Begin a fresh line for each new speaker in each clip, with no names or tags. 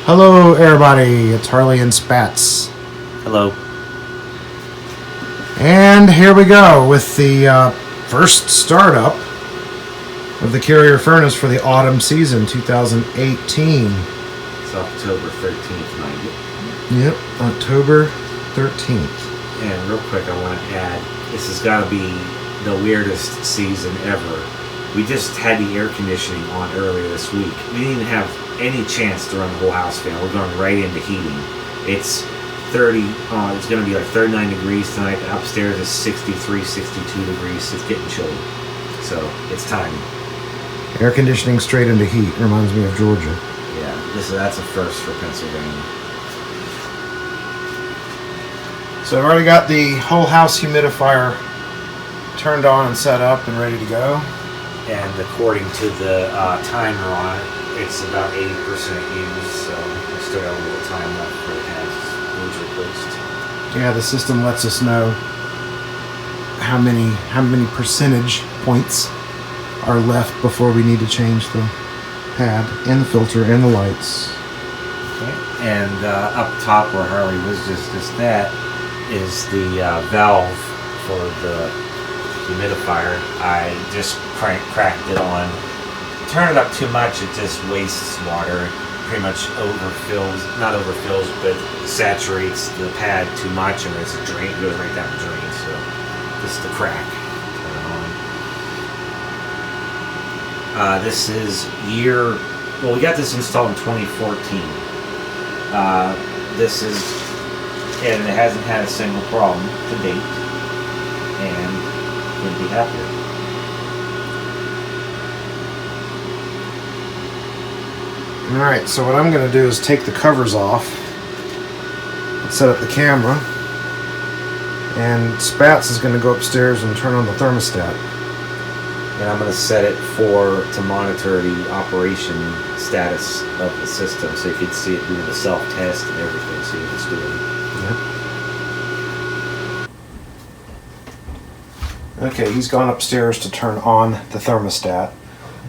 Hello, everybody. It's Harley and Spats.
Hello.
And here we go with the first startup of the Carrier furnace for the autumn season 2018.
It's October 13th, mind you.
Yep, October 13th.
And real quick, I want to add, this has got to be the weirdest season ever. We just had the air conditioning on earlier this week. We didn't even have any chance to run the whole house fan. We're going right into heating. It's 30, it's going to be like 39 degrees tonight. The upstairs is 63, 62 degrees. It's getting chilly. So it's time.
Air conditioning straight into heat reminds me of Georgia.
Yeah, that's a first for Pennsylvania.
So I've already got the whole house humidifier turned on and set up and ready to go.
And according to the timer on it, it's about 80% used, so we still got a little time left for it needs replaced.
Yeah, the system lets us know how many percentage points are left before we need to change the pad and the filter and the lights.
Okay. And up top where Harley was just that is the valve for the humidifier. I just cracked it on. Turn it up too much, it just wastes water. Pretty much not overfills, but saturates the pad too much, and it's a drain, it goes right down the drain. So this is the crack. This is we got this installed in 2014. And it hasn't had a single problem to date, and couldn't be happier.
Alright, so what I'm going to do is take the covers off and set up the camera, and Spats is going to go upstairs and turn on the thermostat.
And I'm going to set it to monitor the operation status of the system, so you can see it doing the self-test and everything, see what it's doing.
Yep. Okay, he's gone upstairs to turn on the thermostat.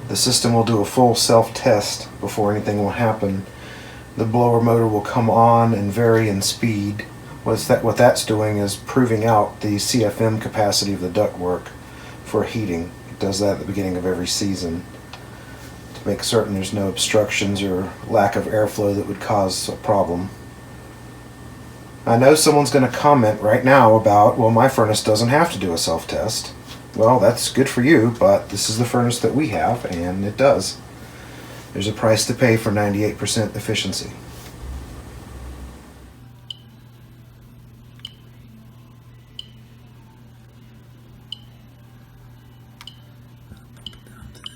The system will do a full self-test before anything will happen. The blower motor will come on and vary in speed. What that's doing is proving out the CFM capacity of the ductwork for heating. It does that at the beginning of every season to make certain there's no obstructions or lack of airflow that would cause a problem. I know someone's going to comment right now about, well, my furnace doesn't have to do a self-test. Well, that's good for you, but this is the furnace that we have, and it does. There's a price to pay for 98% efficiency.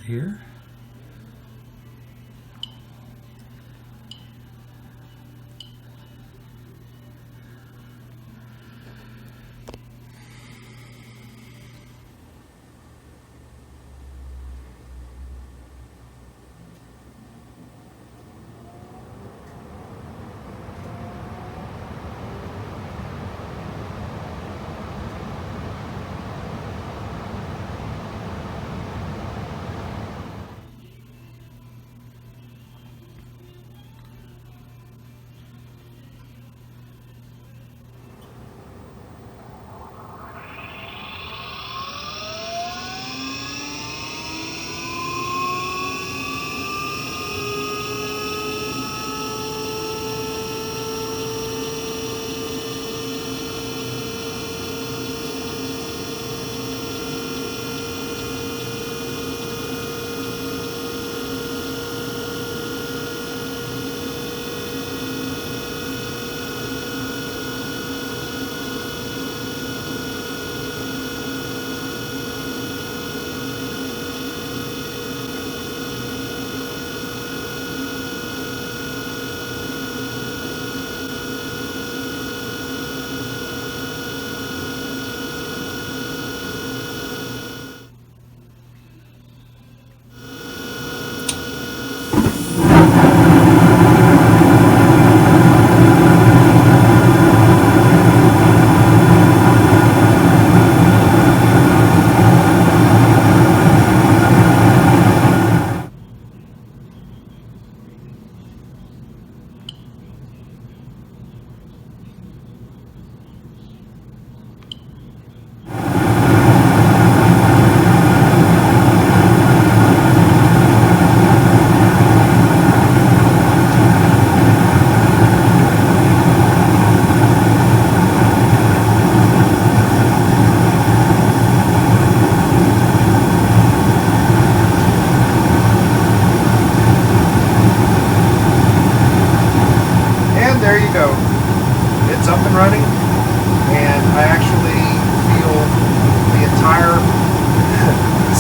Here.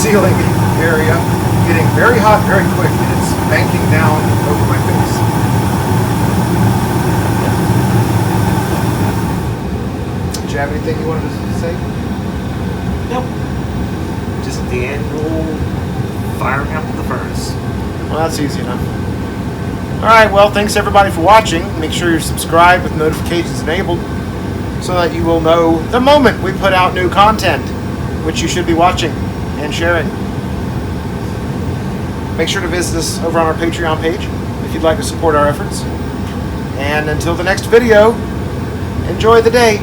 ceiling area getting very hot very quick, and it's banking down over my face. Did you have anything you wanted to say?
Nope. Just the annual firing up of the furnace.
Well, that's easy enough. Alright, well, thanks everybody for watching. Make sure you're subscribed with notifications enabled so that you will know the moment we put out new content, which you should be watching and sharing. Make sure to visit us over on our Patreon page if you'd like to support our efforts. And until the next video, enjoy the day.